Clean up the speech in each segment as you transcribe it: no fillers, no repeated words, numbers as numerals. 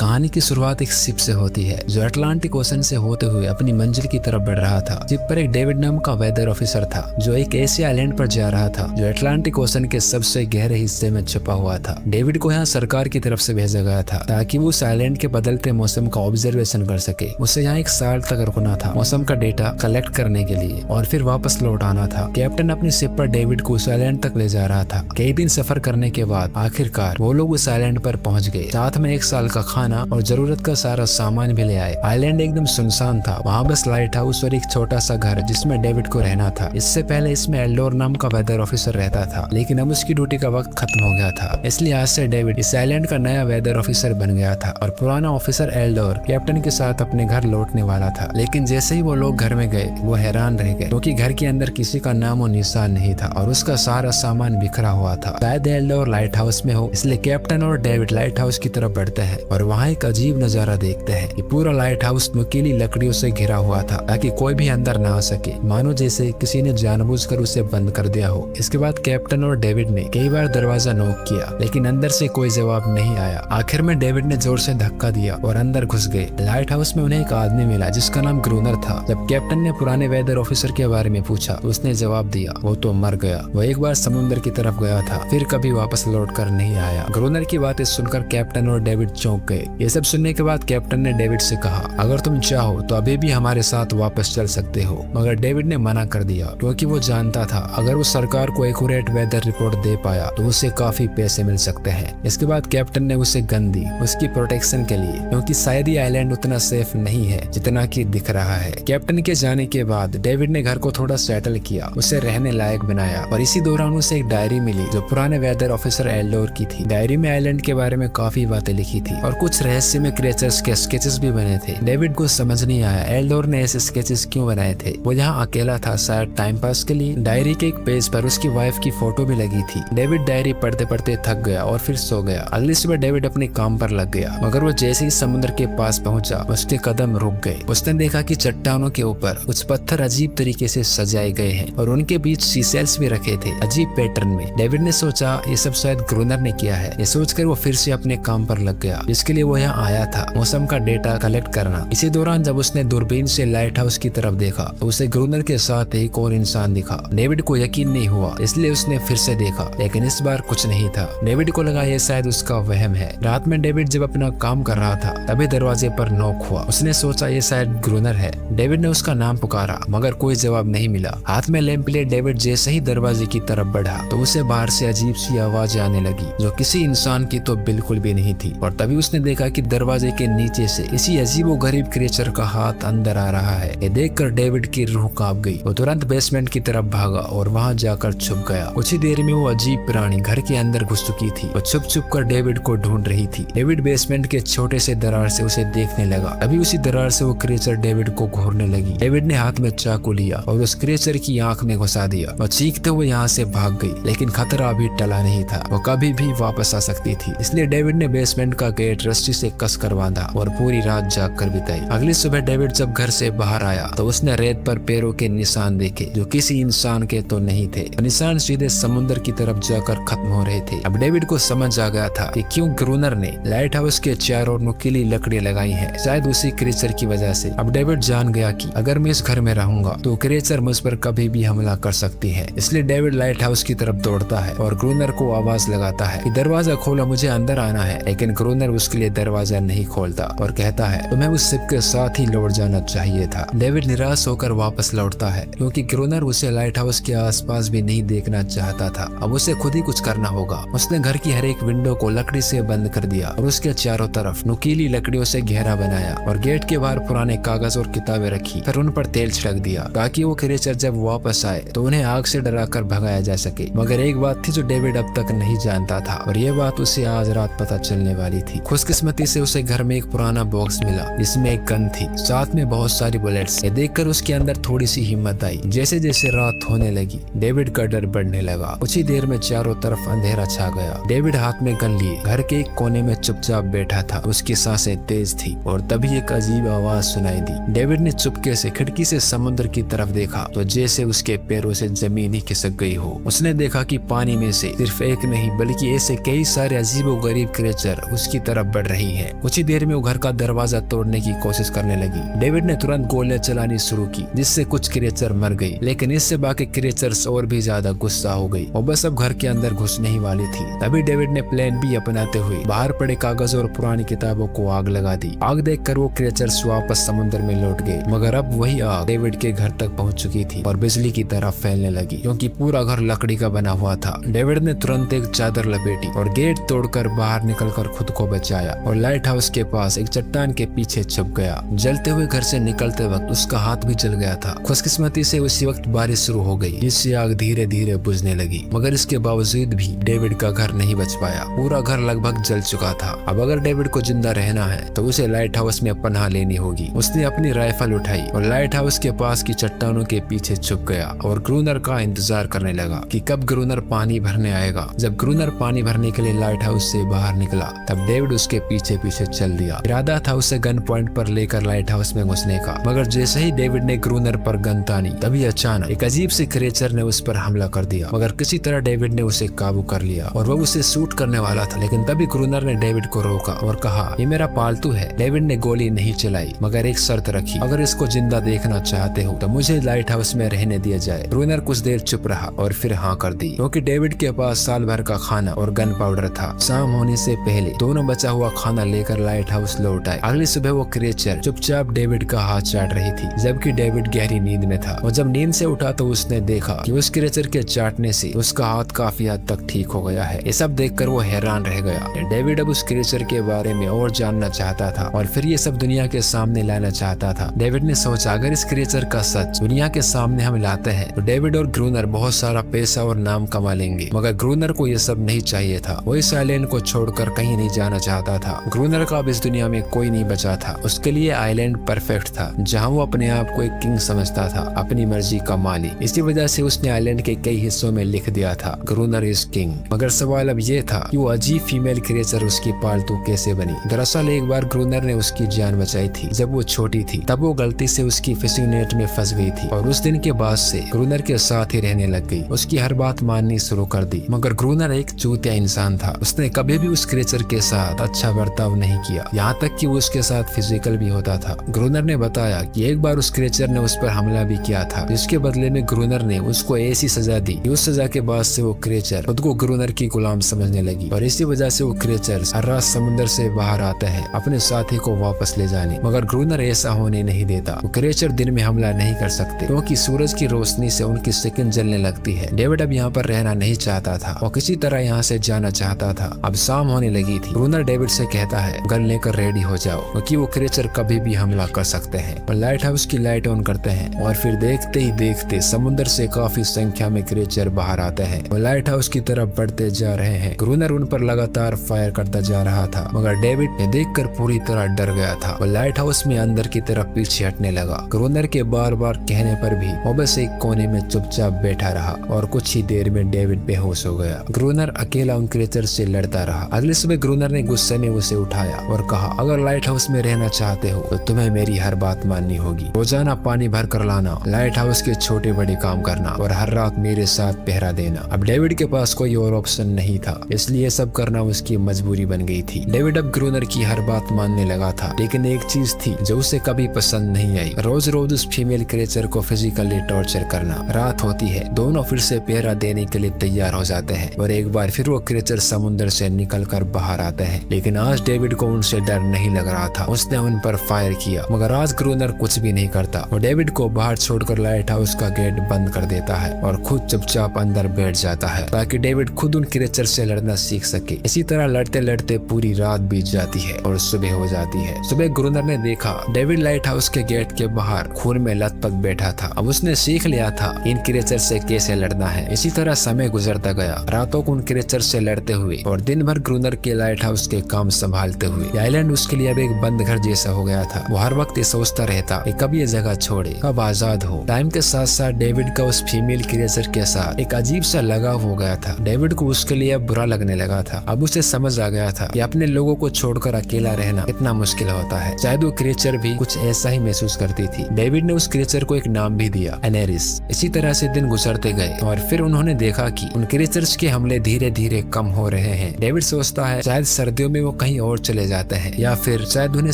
कहानी की शुरुआत एक शिप से होती है जो अटलांटिक ओशन से होते हुए अपनी मंजिल की तरफ बढ़ रहा था। शिप पर एक डेविड नाम का वेदर ऑफिसर था जो एक ऐसे आइलैंड पर जा रहा था जो अटलांटिक ओशन के सबसे गहरे हिस्से में छुपा हुआ था। डेविड को यहाँ सरकार की तरफ से भेजा गया था ताकि वो उस आइलैंड के बदलते मौसम का ऑब्जर्वेशन कर सके। उसे यहाँ 1 साल तक रुकना था मौसम का डेटा कलेक्ट करने के लिए और फिर वापस लौट आना था। कैप्टन अपनी शिप पर डेविड को उस आइलैंड तक ले जा रहा था। कई दिन सफर करने के बाद आखिरकार वो लोग उस आइलैंड पर पहुंच गए। साथ में 1 साल का खाना और जरूरत का सारा सामान भी ले आए। आइलैंड एकदम सुनसान था। वहाँ बस लाइट हाउस और एक छोटा सा घर जिसमें डेविड को रहना था। इससे पहले इसमें एल्डोर नाम का वेदर ऑफिसर रहता था, लेकिन अब उसकी ड्यूटी का वक्त खत्म हो गया था। इसलिए आज से डेविड इस आइलैंड का नया वेदर ऑफिसर बन गया था और पुराना ऑफिसर एल्डोर कैप्टन के साथ अपने घर लौटने वाला था। लेकिन जैसे ही वो लोग घर में गए वो हैरान रह गए क्योंकि घर के अंदर किसी का नामो निशान नहीं था और उसका सारा सामान बिखरा हुआ था। शायद एल्डोर लाइट हाउस में हो, इसलिए कैप्टन और डेविड लाइट हाउस की तरफ बढ़ते हैं और वहाँ एक अजीब नजारा देखते हैं कि पूरा लाइट हाउस नुकीली लकड़ियों से घिरा हुआ था ताकि कोई भी अंदर ना आ सके, मानो जैसे किसी ने जानबूझकर उसे बंद कर दिया हो। इसके बाद कैप्टन और डेविड ने कई बार दरवाजा नॉक किया लेकिन अंदर से कोई जवाब नहीं आया। आखिर में डेविड ने जोर से धक्का दिया और अंदर घुस गए। लाइट हाउस में उन्हें एक आदमी मिला जिसका नाम ग्रूनर था। जब कैप्टन ने पुराने वेदर ऑफिसर के बारे में पूछा तो उसने जवाब दिया वो तो मर गया। वो एक बार समुद्र की तरफ गया था, फिर कभी वापस लौट कर नहीं आया। ग्रूनर की बातें सुनकर कैप्टन और डेविड चौंक गए। ये सब सुनने के बाद कैप्टन ने डेविड से कहा अगर तुम चाहो तो अभी भी हमारे साथ वापस चल सकते हो, मगर डेविड ने मना कर दिया क्योंकि वो जानता था अगर वो सरकार को एक्यूरेट वेदर रिपोर्ट दे पाया तो उसे काफी पैसे मिल सकते हैं। इसके बाद कैप्टन ने उसे गन दी उसकी प्रोटेक्शन के लिए, क्योंकि शायद ये आइलैंड उतना सेफ नहीं है जितना कि दिख रहा है। कैप्टन के जाने के बाद डेविड ने घर को थोड़ा सेटल किया, उसे रहने लायक बनाया और इसी दौरान उसे एक डायरी मिली जो पुराने वेदर ऑफिसर एल्डोर की थी। डायरी में आइलैंड के बारे में काफी बातें लिखी थी और कुछ रहस्यमय क्रिएचर्स के स्केचेस भी बने थे। डेविड को समझ नहीं आया एल्डोर ने ऐसे स्केचेस क्यों बनाए थे। वो यहाँ अकेला था, शायद टाइम पास के लिए। डायरी के एक पेज पर उसकी वाइफ की फोटो भी लगी थी। डेविड डायरी पढ़ते पढ़ते थक गया और फिर सो गया। अगली सुबह डेविड अपने काम पर लग गया, मगर वो जैसे ही समुद्र के पास पहुंचा उसके कदम रुक गए। उसने देखा कि चट्टानों के ऊपर कुछ पत्थर अजीब तरीके से सजाए गए हैं और उनके बीच सीसेल्स भी रखे थे अजीब पैटर्न में। डेविड ने सोचा ये सब शायद ग्रूनर ने किया है। ये सोचकर वो फिर से अपने काम पर लग गया जिसके लिए वो यहाँ आया था, मौसम का डेटा कलेक्ट करना। इसी दौरान जब उसने दूरबीन से लाइट हाउस की तरफ देखा तो उसे ग्रूनर के साथ एक और इंसान दिखा। डेविड को यकीन नहीं हुआ, इसलिए उसने फिर से देखा, लेकिन इस बार कुछ नहीं था। डेविड को लगा ये शायद उसका वहम है। रात में डेविड जब अपना काम कर रहा था तभी दरवाजे पर नॉक हुआ। उसने सोचा ये शायद ग्रूनर है। डेविड ने उसका नाम पुकारा मगर कोई जवाब नहीं मिला। हाथ में लैंप लिए डेविड जैसे ही दरवाजे की तरफ बढ़ा तो उसे बाहर से अजीब सी आवाज आने लगी जो किसी इंसान की तो बिल्कुल भी नहीं थी। और तभी उसने देखा कि दरवाजे के नीचे से इसी अजीबोगरीब क्रिएचर का हाथ अंदर आ रहा है। ये देखकर डेविड की रूह कांप गई। वो तुरंत बेसमेंट की तरफ भागा और वहां जाकर छुप गया। कुछ ही देर में वो अजीब प्राणी घर के अंदर घुस चुकी थी। वो छुप छुप कर डेविड को ढूंढ रही थी। डेविड बेसमेंट के छोटे से दरार से उसे देखने लगा। अभी उसी दरार से वो क्रिएचर डेविड को घूरने लगी। डेविड ने हाथ में चाकू लिया और उस क्रिएचर की आंख में घुसा दिया। वो चीखते हुए यहाँ से भाग गई, लेकिन खतरा अभी टला नहीं था। वो कभी भी वापस आ सकती थी, इसलिए डेविड ने बेसमेंट का गेट रस्सी से कस कर बांधा और पूरी रात जाग कर बिताई। अगली सुबह डेविड जब घर से बाहर आया तो उसने रेत पर पैरों के निशान देखे जो किसी इंसान के तो नहीं थे। निशान सीधे समुद्र की तरफ जाकर खत्म हो रहे थे। अब डेविड को समझ आ गया था कि क्यों ग्रूनर ने लाइट हाउस के चारों ओर नुकीली लकड़ियां लगाई हैं, शायद उसी क्रिएचर की वजह से। अब डेविड जान गया कि अगर मैं इस घर में रहूंगा तो क्रिएचर मुझ पर कभी भी हमला कर सकती है। इसलिए डेविड लाइट हाउस की तरफ दौड़ता है और ग्रूनर को आवाज लगाता है कि दरवाजा खोलो, मुझे अंदर आना है। लेकिन ग्रूनर उसके लिए दरवाजा नहीं खोलता और कहता है तुम्हें उस शिप के साथ ही लौट जाना चाहिए था। डेविड निराश होकर वापस लौटता है क्योंकि ग्रूनर उसे लाइट हाउस के आसपास भी नहीं देखना चाहता था। अब उसे खुद ही कुछ करना होगा। उसने घर की हर एक विंडो को लकड़ी से बंद कर दिया और उसके चारों तरफ नुकीली लकड़ियों से घेरा बनाया और गेट के बाहर पुराने कागज और किताबें रखी, फिर उन पर तेल छिड़क दिया ताकि वो क्रिएचर जब वापस आए तो उन्हें आग से डराकर भगाया जा सके। मगर एक बात थी जो डेविड अब तक नहीं जानता था और ये बात उसे आज रात पता चलने वाली थी। खुशकिस्मती से उसे घर में एक पुराना बॉक्स मिला जिसमें एक गन थी, साथ में बहुत सारी बुलेट्स। ये देखकर उसके अंदर थोड़ी सी हिम्मत आई। जैसे जैसे रात होने लगी डेविड का डर बढ़ने लगा। कुछ ही देर में चारों तरफ अंधेरा छा गया। डेविड हाथ में गन लिए घर के एक कोने में चुपचाप बैठा था। उसकी सांसें तेज थी और तभी एक अजीब आवाज सुनाई दी। डेविड ने चुपके से खिड़की से समुद्र की तरफ देखा तो जैसे उसके पैरों से जमीन ही खिसक गई हो। उसने देखा कि पानी में से सिर्फ एक नहीं बल्कि ऐसे कई सारे अजीबोगरीब क्रिएचर उसकी तरफ बढ़ रही है। कुछ ही देर में वो घर का दरवाजा तोड़ने की कोशिश करने लगी। डेविड ने तुरंत गोलियां चलानी शुरू की, जिससे कुछ क्रिएचर मर गई, लेकिन इससे बाकी क्रिएचर्स और भी ज्यादा गुस्सा हो गई। वो बस अब घर के अंदर घुसने ही वाली थी। तभी डेविड ने प्लान बी अपनाते हुए बाहर पड़े कागज और पुरानी किताबों को आग लगा दी। आग देखकर वो क्रिएचर्स वापस समुद्र में लौट गए, मगर अब वही आग डेविड के घर तक पहुंच चुकी थी और बिजली की तरह फैलने लगी, क्योंकि पूरा घर लकड़ी का बना हुआ था। डेविड ने तुरंत एक चादर लपेटी और गेट तोड़कर बाहर निकलकर खुद को बचाया और लाइट हाउस के पास एक चट्टान के पीछे छुप गया। जलते हुए घर से निकलते वक्त उसका हाथ भी जल गया था। खुशकिस्मती से उसी वक्त बारिश शुरू हो गई, जिससे आग धीरे धीरे बुझने लगी, मगर इसके बावजूद भी डेविड का घर नहीं बच पाया। पूरा घर लगभग जल चुका था। अब अगर डेविड को जिंदा रहना है तो उसे लाइट हाउस में पनाह लेनी होगी। उसने अपनी राइफल उठाई और लाइट हाउस के पास की चट्टानों के पीछे छुप गया और ग्रूनर का इंतजार करने लगा कि कब ग्रूनर पानी भरने आएगा। जब ग्रूनर पानी भरने के लिए लाइट हाउस से बाहर निकला, तब डेविड उसके पीछे पीछे चल दिया। इरादा था उसे गन पॉइंट पर लेकर लाइट हाउस में घुसने का, मगर जैसे ही डेविड ने ग्रूनर पर गन तानी, तभी अचानक एक अजीब सी क्रिएचर ने उस पर हमला कर दिया। मगर किसी तरह डेविड ने उसे काबू कर लिया और वो उसे शूट करने वाला था, लेकिन तभी ग्रूनर ने डेविड को रोका और कहा, ये मेरा पालतू है। डेविड ने गोली नहीं चलाई, मगर एक शर्त रखी, अगर इसको जिंदा देखना चाहते हो तो मुझे लाइट हाउस में रहने दिया जाए। ग्रूनर कुछ देर चुप रहा और फिर हाँ कर दी, क्योंकि डेविड के पास साल भर का खाना और गन पाउडर था। शाम होने से पहले दोनों बचा हुआ खाना लेकर लाइट हाउस लौट आए। अगली सुबह वो क्रिएचर चुपचाप डेविड का हाथ चाट रही थी, जबकि डेविड गहरी नींद में था। और जब नींद से उठा तो उसने देखा कि उस क्रिएचर के चाटने से उसका हाथ काफी हद तक ठीक हो गया है। ये सब देखकर वो हैरान रह गया। डेविड अब उस क्रिएचर के बारे में और जानना चाहता था और फिर ये सब दुनिया के सामने लाना चाहता था। डेविड ने सोचा, अगर इस क्रिएचर का सच दुनिया के सामने हम लाते हैं तो डेविड और ग्रूनर बहुत सारा पैसा और नाम कमा लेंगे। मगर ग्रूनर को ये सब नहीं चाहिए था। वो इस आइलैंड को छोड़कर कहीं नहीं जाना चाहता था। ग्रूनर का अब इस दुनिया में कोई नहीं बचा था। उसके लिए आइलैंड परफेक्ट था, जहाँ वो अपने आप को एक किंग समझता था, अपनी मर्जी का मालिक। इसी वजह से उसने आइलैंड के कई हिस्सों में लिख दिया था, ग्रूनर इज किंग। मगर सवाल अब ये था कि वो अजीब फीमेल क्रिएचर उसकी पालतू कैसे बनी। दरअसल एक बार ग्रूनर ने उसकी जान बचाई थी जब वो छोटी थी। तब वो गलती से उसकी फिशिंग नेट में फंस गई थी और उस दिन के बाद से ग्रूनर के साथ ही रहने लग गई। उसकी हर बात माननी शुरू कर दी। मगर ग्रूनर एक चूतिया इंसान था। उसने कभी भी उस क्रिएचर के साथ अच्छा बर्ताव नहीं किया, यहाँ तक कि वो उसके साथ फिजिकल भी होता था। ग्रूनर ने बताया कि एक बार उस क्रिएचर ने उस पर हमला भी किया था, जिसके बदले में ग्रूनर ने उसको ऐसी सजा दी कि उस सजा के बाद से वो क्रिएचर खुद को ग्रूनर की गुलाम समझने लगी। और इसी वजह से वो क्रिएचर हर रात समुद्र से बाहर आते हैं अपने साथी को वापस ले जाने। मगर ग्रूनर ऐसा होने नहीं देता। वो क्रिएचर दिन में हमला नहीं कर सकते, क्योंकि सूरज की रोशनी से उनकी स्किन जलने लगती है। डेविड अब यहाँ पर रहना नहीं चाहता था और किसी तरह यहाँ से जाना चाहता था। अब शाम होने लगी थी। ग्रूनर डेविड से कहता है, गन लेकर रेडी हो जाओ, क्योंकि वो क्रिएचर कभी भी हमला कर सकते हैं। और लाइट हाउस की लाइट ऑन करते हैं और फिर देखते ही देखते समुद्र से काफी संख्या में क्रिएचर बाहर आते हैं और लाइट हाउस की तरफ बढ़ते जा रहे हैं। ग्रूनर उन पर लगातार फायर करता जा रहा था, मगर डेविड देखकर पूरी तरह डर गया था और लाइट हाउस में अंदर की तरफ पीछे हटने लगा। ग्रूनर के बार बार कहने पर भी वो बस एक कोने में चुपचाप बैठा रहा और कुछ ही देर में डेविड बेहोश हो गया। ग्रूनर अकेला उन क्रिएचर से लड़ता रहा। अगली सुबह ग्रूनर ने गुस्से में उसे उठाया और कहा, अगर लाइट हाउस में रहना चाहते हो तो तुम्हें मेरी हर बात माननी होगी। रोजाना पानी भर कर लाना, लाइट हाउस के छोटे बड़े काम करना और हर रात मेरे साथ पहरा देना। अब डेविड के पास कोई और ऑप्शन नहीं था, इसलिए सब करना उसकी मजबूरी बन गई थी। डेविड अब ग्रूनर की हर बात मानने लगा था, लेकिन एक चीज थी जो उसे कभी पसंद नहीं आई, रोज रोज उस फीमेल क्रिएचर को फिजिकली टॉर्चर करना। रात होती है, दोनों फिर से पहरा देने के लिए तैयार हो जाते हैं और एक बार फिर वो क्रिएचर समुद्र से निकलकर बाहर आते हैं। लेकिन आज डेविड को उनसे डर नहीं लग रहा था। उसने उन पर फायर किया, मगर आज ग्रूनर कुछ भी नहीं करता। वो डेविड को बाहर छोड़कर लाइट हाउस का गेट बंद कर देता है और खुद चुपचाप अंदर बैठ जाता है, ताकि डेविड खुद उन क्रिएचर से लड़ना सीख सके। इसी तरह लड़ते लड़ते पूरी रात बीत जाती है और सुबह हो जाती है। सुबह ग्रूनर ने देखा डेविड लाइट हाउस के गेट के बाहर खून में लथपथ बैठा था। अब उसने सीख लिया था इन क्रिएचर से कैसे लड़ना है। इसी तरह समय गुजरता गया, रातों को उन क्रिएचर से लड़ते हुए और दिन भर ग्रूनर के लाइट हाउस के काम संभालते हुए। आइलैंड उसके लिए अब एक बंद घर जैसा हो गया था। वो हर वक्त ये सोचता रहता कि कब ये जगह छोड़े, कब आजाद हो। टाइम के साथ साथ डेविड का उस फीमेल क्रिएचर के साथ एक अजीब सा लगाव हो गया था। डेविड को उसके लिए अब बुरा लगने लगा था। अब उसे समझ आ गया था कि अपने लोगों को छोड़कर अकेला रहना कितना मुश्किल होता है। शायद वो क्रिएचर भी कुछ ऐसा ही महसूस करती थी। डेविड ने उस क्रिएचर को एक नाम भी दिया, एनेरिस। इसी तरह से दिन गुजरते गए और फिर उन्होंने देखा कि उन क्रिएचर्स के हमले धीरे धीरे कम हो रहे हैं। डेविड सोचता है शायद सर्दियों में वो कहीं और चले जाते हैं, या फिर शायद उन्हें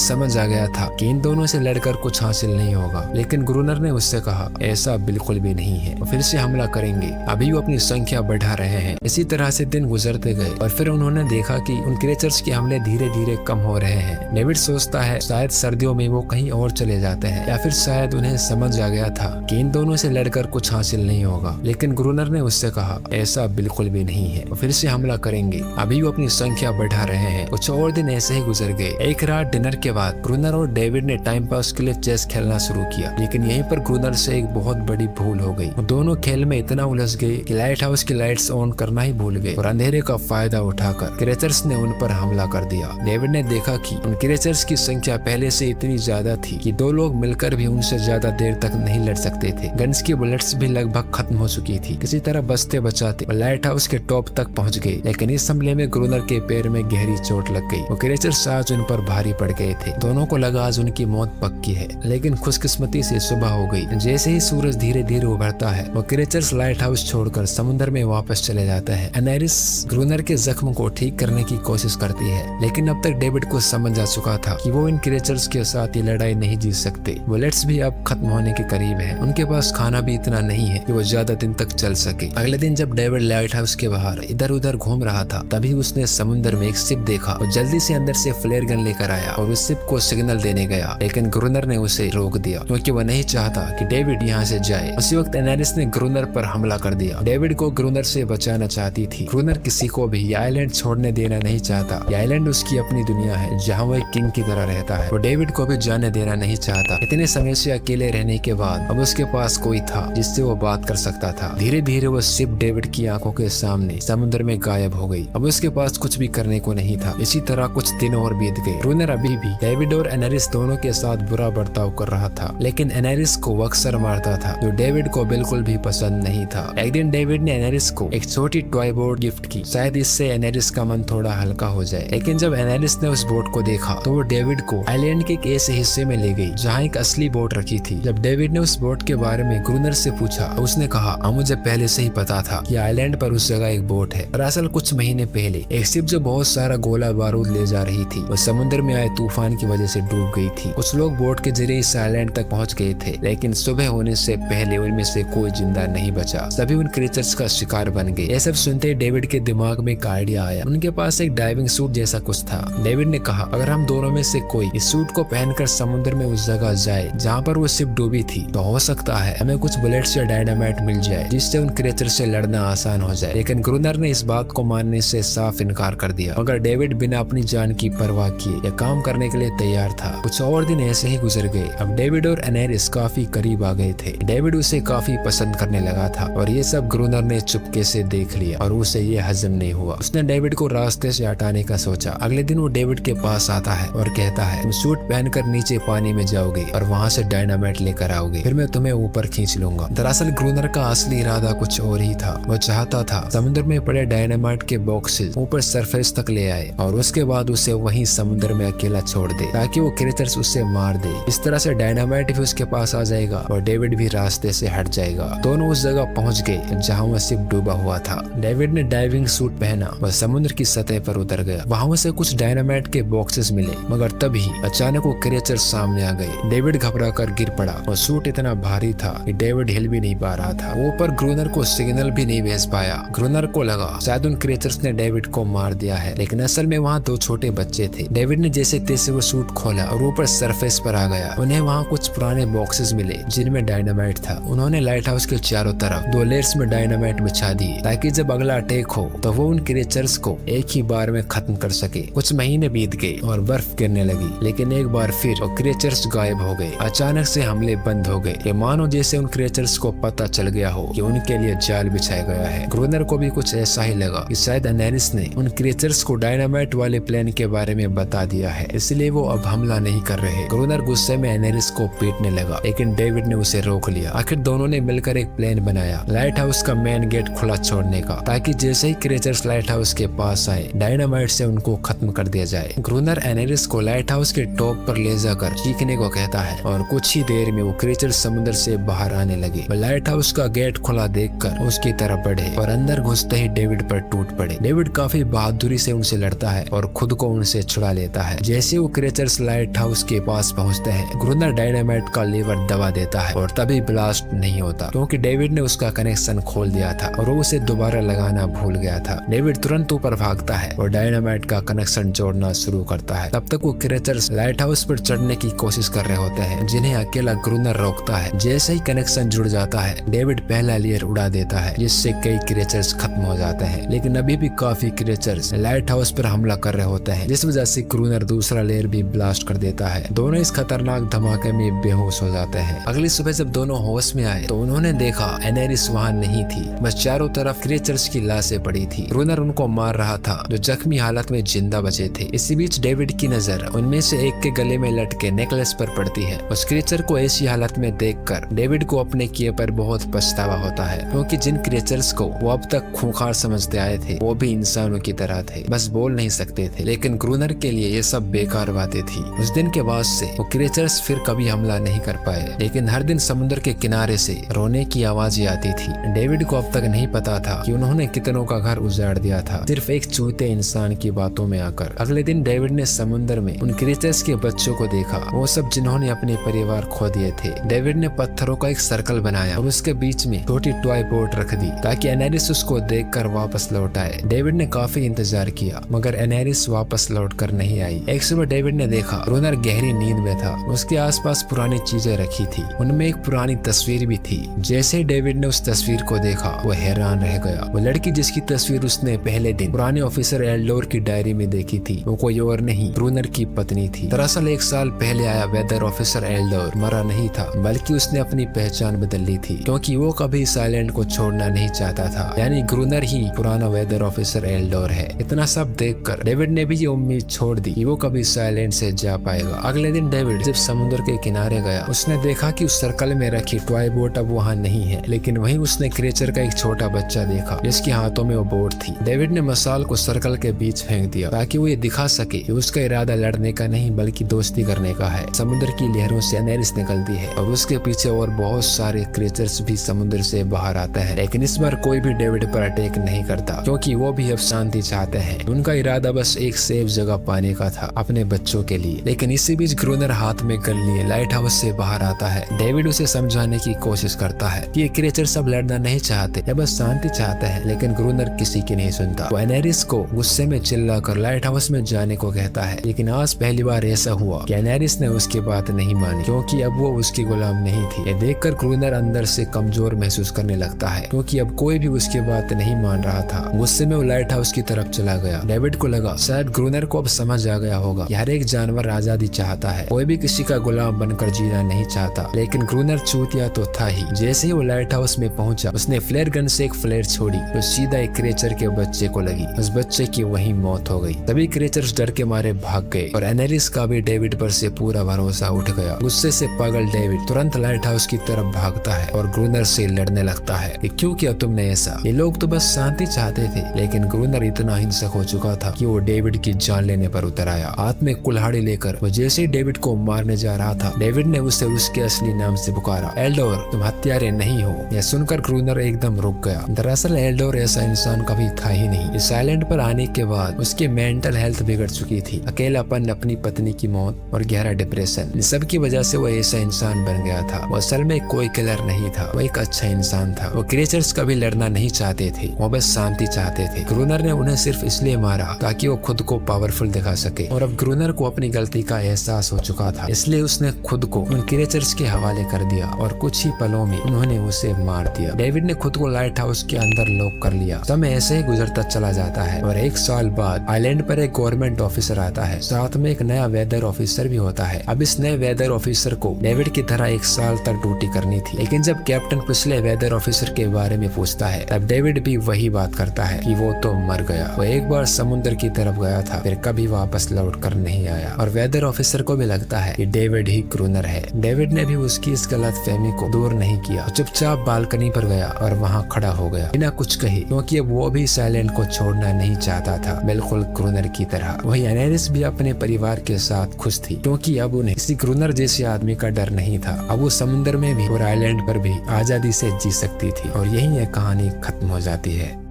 समझ आ गया था कि इन दोनों से लड़कर कुछ हासिल नहीं होगा। लेकिन ग्रूनर ने उससे कहा ऐसा बिल्कुल भी नहीं है, वो फिर से हमला करेंगे, अभी वो अपनी संख्या बढ़ा रहे हैं। इसी तरह से दिन गुजरते गए और फिर उन्होंने देखा कि उन क्रिएचर्स के हमले धीरे धीरे कम हो रहे हैं। डेविड सोचता है शायद सर्दियों में वो कहीं और चले जाते हैं, या फिर शायद उन्हें समझ आ गया था कि इन दोनों से लड़कर कुछ हासिल नहीं होगा। लेकिन ग्रूनर ने उससे कहा ऐसा बिल्कुल भी नहीं है, वो फिर से हमला करेंगे, अभी वो अपनी संख्या बढ़ा रहे हैं। कुछ और दिन ऐसे ही गुजर गए। एक रात डिनर के बाद ग्रूनर और डेविड ने टाइम पास के लिए चेस खेलना शुरू किया, लेकिन यहीं पर ग्रूनर से एक बहुत बड़ी भूल हो गई। दोनों खेल में इतना उलझ गए कि लाइट हाउस की लाइट्स ऑन करना ही भूल गए और अंधेरे का फायदा उठाकर क्रिएचर्स ने उन पर हमला कर दिया। डेविड ने देखा कि उन क्रिएचर्स की संख्या पहले से इतनी ज्यादा थी कि दो लोग मिलकर भी उनसे ज्यादा देर तक नहीं लड़ सकते थे। गन्स की बुलेट्स भी लगभग खत्म हो चुकी थी। किसी तरह बचते बचाते लाइट हाउस के टॉप तक पहुंच गए, लेकिन इस हमले में ग्रूनर के पैर में गहरी चोट लग गई। वो क्रिएचर्स आज उन पर भारी पड़ गए थे। दोनों को लगा आज उनकी मौत पक्की है, लेकिन खुशकिस्मती से सुबह हो गई। जैसे ही सूरज धीरे धीरे उभरता है, वो क्रिएचर्स लाइट हाउस छोड़कर समुद्र में वापस चले जाते हैं। एनेरिस ग्रूनर के जख्म को ठीक करने की कोशिश करती है, लेकिन अब तक डेविड को समझ आ चुका था कि वो इन क्रिएचर्स के साथ ये लड़ाई नहीं जीत सकते। बुलेट्स भी अब खत्म होने के करीब है। उनके पास खाना भी इतना नहीं है कि वो ज्यादा दिन तक चल सके। अगले दिन जब डेविड लाइट हाउस के बाहर इधर उधर घूम रहा था, तभी उसने समुद्र में एक शिप देखा और जल्दी से अंदर से फ्लेयर गन लेकर आया और उस शिप को सिग्नल देने गया। लेकिन ग्रूनर ने उसे रोक दिया क्योंकि वह नहीं चाहता कि डेविड यहाँ से जाए। उसी वक्त एनेरिस ने ग्रूनर पर हमला कर दिया। डेविड को ग्रूनर से बचाना चाहती थी। ग्रूनर किसी को भी ये आइलैंड छोड़ने देना नहीं चाहता। ये आइलैंड उसकी अपनी दुनिया है जहाँ वो एक किंग की तरह रहता है। वो डेविड को भी जाने देना नहीं चाहता। इतने समय से अकेले रहने के बाद अब उसके पास कोई था जिससे वो बात कर सकता था। धीरे धीरे वो शिप डेविड की आंखों के सामने समुद्र में गायब हो गई। अब उसके पास कुछ भी करने को नहीं था। इसी तरह कुछ दिन और बीत गए। ग्रूनर अभी भी डेविड और एनेरिस दोनों के साथ बुरा बर्ताव कर रहा था, लेकिन एनेरिस को वो अक्सर मारता था, जो डेविड को बिल्कुल भी पसंद नहीं था। एक दिन डेविड ने एनेरिस को एक छोटी टॉय बोट गिफ्ट की, शायद इससे एनेरिस का मन थोड़ा हल्का हो जाए। लेकिन जब एनेरिस ने उस बोट को देखा तो वो डेविड को आइलैंड के एक ऐसे हिस्से में ले गई जहाँ एक असली बोट रखी थी। जब डेविड ने उस बोट के बारे में ग्रूनर से पूछा, उसने कहा मुझे पहले से ही पता था कि आइलैंड पर उस जगह एक बोट है। दरअसल कुछ महीने पहले एक शिप जो बहुत सारा गोला बारूद ले जा रही थी, वो समुद्र में आए तूफान की वजह से डूब गई थी। कुछ लोग बोट के जरिए इस आइलैंड तक पहुंच गए थे, लेकिन सुबह होने से पहले उनमें से कोई जिंदा नहीं बचा। सभी उन क्रिएचर्स का शिकार बन गए। ये सब सुनते डेविड के दिमाग में एक आइडिया आया। उनके पास एक डाइविंग सूट जैसा कुछ था। डेविड ने कहा अगर हम दोनों में से कोई इस सूट को पहनकर समुद्र में उस जगह जाए जहाँ पर वो शिप डूबी थी, तो हो सकता है हमें कुछ बुलेट्स या डायनामाइट मिल जाए जिससे उन क्रिएचर से लड़ना आसान हो जाए। लेकिन ग्रूनर ने इस बात को मानने से साफ इनकार कर दिया, मगर डेविड बिना अपनी जान की परवाह किए यह काम करने के लिए तैयार था। कुछ और दिन ऐसे ही गुजर गए। अब डेविड और एनेरिस काफी करीब आ गए थे। डेविड उसे काफी पसंद करने लगा था और ये सब ग्रूनर ने चुपके से देख लिया और उसे ये हजम नहीं हुआ। उसने डेविड को रास्ते से हटाने का सोचा। अगले दिन वो डेविड के पास आता है और कहता है तुम सूट पहनकर नीचे पानी में जाओगे और वहाँ से डायनामाइट लेकर आओगे, फिर मैं तुम्हें ऊपर खींच लूंगा। दरअसल ग्रूनर का असली इरादा कुछ और ही था। वो चाहता था समुद्र में पड़े डायनामाइट के बॉक्सेस ऊपर सरफेस तक ले आए और उसके बाद उसे वहीं समुद्र में अकेला छोड़ दे ताकि वो क्रिएचर्स उसे मार दे। इस तरह से डायनामाइट भी उसके पास आ जाएगा और डेविड भी रास्ते से हट जाएगा। दोनों उस जगह पहुंच गए जहाँ वह शिप डूबा हुआ था। डेविड ने डाइविंग सूट पहना और समुद्र की सतह पर उतर गया। वहाँ उसे कुछ डायनामाइट के बॉक्सेस मिले, मगर तभी अचानक वो क्रिएचर सामने आ गए। डेविड घबरा कर गिर पड़ा और सूट इतना भारी था कि डेविड हिल भी नहीं पा रहा था। वो ऊपर ग्रूनर को सिग्नल भी नहीं भेज पाया। ग्रूनर को लगा शायद उन क्रिएचर्स ने डेविड को मार दिया है, लेकिन असल में वहाँ दो छोटे बच्चे थे। डेविड ने जैसे तैसे वो सूट खोला और ऊपर सरफेस पर आ गया। उन्हें वहाँ कुछ पुराने बॉक्सेस मिले जिनमें डायनामाइट था। उन्होंने लाइट हाउस के चारों तरफ 2 लेयर्स में डायनामाइट बिछा दी ताकि जब अगला अटैक हो तो वो उन क्रिएचर्स को एक ही बार में खत्म कर सके। कुछ महीने बीत गए और बर्फ गिरने लगी, लेकिन एक बार फिर वो क्रिएचर्स गायब हो गए। अचानक से हमले बंद हो गए। मानो जैसे उन क्रिएचर्स को पता चल गया हो कि उनके लिए जाल बिछाया गया है। ग्रूनर को भी कुछ ऐसा ही लगा कि शायद एनेरिस ने उन क्रिएचर्स को डायनामाइट वाले प्लान के बारे में बता दिया है, इसलिए वो अब हमला नहीं कर रहे। ग्रूनर गुस्से में एनेरिस को पीटने लगा, लेकिन डेविड ने उसे रोक लिया। आखिर दोनों ने मिलकर एक प्लान बनाया लाइट हाउस का मेन गेट खुला छोड़ने का, ताकि जैसे ही क्रिएचर्स लाइट हाउस के पास आए डायनामाइट से उनको खत्म कर दिया जाए। ग्रूनर एनेरिस को लाइट हाउस के टॉप पर ले जाकर चीखने को कहता है और कुछ ही देर में वो क्रिएचर समुद्र से बाहर आने लगे। लाइट हाउस का गेट खुला देखकर उसकी तरफ बढ़े और अंदर घुसते ही डेविड पर टूट पड़े। डेविड काफी बहादुरी से उनसे लड़ता है और खुद को उनसे छुड़ा लेता है। जैसे वो क्रिएचर्स लाइट हाउस के पास पहुंचते हैं, ग्रूनर डायनामाइट का लीवर दबा देता है और तभी ब्लास्ट नहीं होता क्योंकि डेविड ने उसका कनेक्शन खोल दिया था और वो उसे दोबारा लगाना भूल गया था। डेविड तुरंत ऊपर भागता है और डायनामाइट का कनेक्शन जोड़ना शुरू करता है। तब तक वो क्रिएचर्स लाइट हाउस पर चढ़ने की कोशिश कर रहे होते हैं, जिन्हें अकेला ग्रूनर रोकता है। जैसे ही कनेक्शन जुड़ जाता है, डेविड पहला लेयर उड़ा देता है, जिससे कई क्रिएचर्स खत्म हो जाते हैं। लेकिन अभी भी काफी क्रिएचर्स लाइट हाउस पर हमला कर रहे होते हैं, जिस वजह से ग्रूनर दूसरा लेयर भी ब्लास्ट कर देता है। दोनों इस खतरनाक धमाके में बेहोश हो जाते हैं। अगली सुबह जब दोनों होश में आए तो उन्होंने देखा एनेरिस वहाँ नहीं थी, बस चारों तरफ क्रिएचर्स की लाशें पड़ी थी। ग्रूनर उनको मार रहा था जो जख्मी हालत में जिंदा बचे थे। इसी बीच डेविड की नजर उनमें से एक के गले में लटके नेकलेस पर पड़ती है। उस क्रिएचर को ऐसी हालत में देखकर डेविड को अपने किए पर बहुत पछतावा होता है, क्योंकि जिन क्रिएचर्स को वो अब तक खूंखार समझते आए थे वो भी इंसानों की तरह थे, बस बोल नहीं सकते थे। लेकिन ग्रूनर के लिए ये सब बेकार बातें थी। उस दिन के बाद से वो क्रिएचर्स फिर कभी हमला नहीं कर पाए, लेकिन हर दिन समुद्र के किनारे से रोने की आवाजें आती थी। डेविड को अब तक नहीं पता था कि उन्होंने कितनों का घर उजाड़ दिया था, सिर्फ एक चूते इंसान की बातों में आकर। अगले दिन डेविड ने समुद्र में उन क्रिएचर्स के बच्चों को देखा, वो सब जिन्होंने अपने परिवार खो दिए थे। डेविड ने पत्थरों का एक सर्कल बनाया और उसके बीच में छोटी टॉय बोट रख दी ताकि एनेरिस उसको देखकर वापस लौट आए। डेविड ने काफी इंतजार किया मगर एनेरिस वापस लौटकर नहीं आई। एक सुबह डेविड ने देखा ग्रूनर गहरी नींद में था। उसके आसपास पुरानी चीजें रखी थी, उनमें एक पुरानी तस्वीर भी थी। जैसे ही डेविड ने उस तस्वीर को देखा वो हैरान रह गया। वो लड़की जिसकी तस्वीर उसने पहले दिन पुराने ऑफिसर एल्डोर की डायरी में देखी थी, वो कोई और नहीं ग्रूनर की पत्नी थी। दरअसल 1 साल पहले आया वेदर ऑफिसर एल्डोर मरा नहीं था, बल्कि उसने अपनी पहचान बदल ली थी, क्योंकि वो कभी इस आइलैंड को छोड़ना नहीं चाहता था। यानी ग्रूनर ही पुराना वेदर ऑफिसर एल्डोर है। इतना सब देखकर डेविड ने भी ये उम्मीद छोड़ दी कि वो कभी इस आइलैंड से जा पाएगा। अगले दिन डेविड जब समुद्र के किनारे गया, उसने देखा कि उस सर्कल में रखी टॉय बोट अब वहाँ नहीं है, लेकिन वहीं उसने क्रिएचर का एक छोटा बच्चा देखा जिसके हाथों में वो बोट थी। डेविड ने मसाल को सर्कल के बीच फेंक दिया ताकि वो ये दिखा सके कि उसका इरादा लड़ने का नहीं बल्कि दोस्ती करने का है। समुद्र की लहरों से एनेरिस निकलती है और उसके पीछे और बहुत सारे क्रिएचर्स भी समुद्र से बाहर आते हैं, लेकिन इस बार कोई भी डेविड पर अटैक नहीं करता, क्योंकि वो भी अब शांति चाहते हैं। उनका इरादा बस एक सेफ जगह पाने का था अपने बच्चों के लिए। लेकिन इसी बीच ग्रूनर हाथ में गन लिए लाइट हाउस से बाहर आता है। डेविड उसे समझाने की कोशिश करता है कि ये क्रिएचर सब लड़ना नहीं चाहते, या बस शांति चाहते हैं, लेकिन ग्रूनर किसी की नहीं सुनता। वो एनेरिस को गुस्से में चिल्लाकर लाइट हाउस में जाने को कहता है, लेकिन आज पहली बार ऐसा हुआ कि एनेरिस ने उसकी बात नहीं मानी, क्योंकि अब वो उसकी गुलाम नहीं थी। ये देखकर ग्रूनर अंदर से कमजोर महसूस करने लगता है, क्योंकि अब कोई भी उसकी बात नहीं मान रहा था। गुस्से में वो लाइट हाउस की तरफ चला गया। डेविड को लगा शायद ग्रूनर को अब समझ आ गया होगा, हर एक जानवर आजादी चाहता है, कोई भी किसी का गुलाम बनकर जीना नहीं चाहता। लेकिन ग्रूनर चूतिया तो था ही। जैसे ही वो लाइट हाउस में पहुंचा, उसने फ्लेयर गन से एक फ्लेयर छोड़ी तो सीधा एक क्रिएचर के बच्चे को लगी। उस बच्चे की वहीं मौत हो गई। तभी क्रिएचर्स डर के मारे भाग गए और एनेरिस का भी डेविड पर से पूरा भरोसा उठ गया। गुस्से से पागल डेविड तुरंत लाइट हाउस की तरफ भागता है और ग्रूनर से लड़ने लगता है कि क्यों किया तुमने ऐसा, ये लोग तो बस शांति चाहते थे। लेकिन ग्रूनर इतना हिंसक हो चुका था कि वो डेविड की जान लेने पर उतर आया। हाथ में कुल्हाड़ी लेकर वो जैसे ही डेविड को मारने जा रहा था, डेविड ने उसे उसके असली नाम से पुकारा, एल्डोर तुम हत्यारे नहीं हो। यह सुनकर ग्रूनर एकदम रुक गया। दरअसल एल्डोर ऐसा इंसान कभी था ही नहीं। इस आइलैंड पर आने के बाद उसकी मेंटल हेल्थ बिगड़ चुकी थी। अकेलापन, अपनी पत्नी की मौत और गहरा डिप्रेशन, इन सब की वजह से वो ऐसा इंसान बन गया था। वो असल में कोई किलर नहीं था, वो एक अच्छा इंसान था। वो क्रिएचर्स कभी लड़ना नहीं चाहते थे, वो बस शांति चाहते थे। ग्रूनर ने उन्हें सिर्फ इसलिए मारा ताकि वो खुद को पावरफुल दिखा सके, और अब ग्रूनर को अपनी गलती का एहसास हो चुका था, इसलिए उसने खुद को उन क्रिएचर्स के हवाले कर दिया और कुछ ही पलों में उन्होंने उसे मार दिया। डेविड ने खुद को लाइट हाउस के अंदर लॉक कर लिया। समय ऐसे ही गुजरता चला जाता है और 1 साल बाद आइलैंड पर एक गवर्नमेंट ऑफिसर आता है, साथ में एक नया वेदर ऑफिसर भी होता है। अब इस नए वेदर ऑफिसर को डेविड की तरह 1 साल तक ड्यूटी करनी थी, लेकिन जब कैप्टन पिछले वेदर ऑफिसर के बारे में पूछता है, तब डेविड भी वही बात करता है कि वो तो मर गया। वो एक बार समुद्र की तरफ गया था, फिर कभी वापस लौट कर नहीं आया। और वेदर ऑफिसर को भी लगता है कि डेविड ही ग्रूनर है। डेविड ने भी उसकी इस गलत फहमी को दूर नहीं किया, चुपचाप बालकनी पर गया और वहाँ खड़ा हो गया बिना कुछ कहे, क्योंकि अब वो भी साइलेंट को छोड़ना नहीं चाहता था, बिल्कुल ग्रूनर की तरह। वही एनेरिस भी अपने परिवार के साथ खुश थी, क्योंकि अब उन्हें किसी ग्रूनर जैसे आदमी का डर नहीं था। अब वो समुद्र में भी और आइलैंड पर भी आजादी से जी सकती थी। और यही ये कहानी खत्म हो जाती है।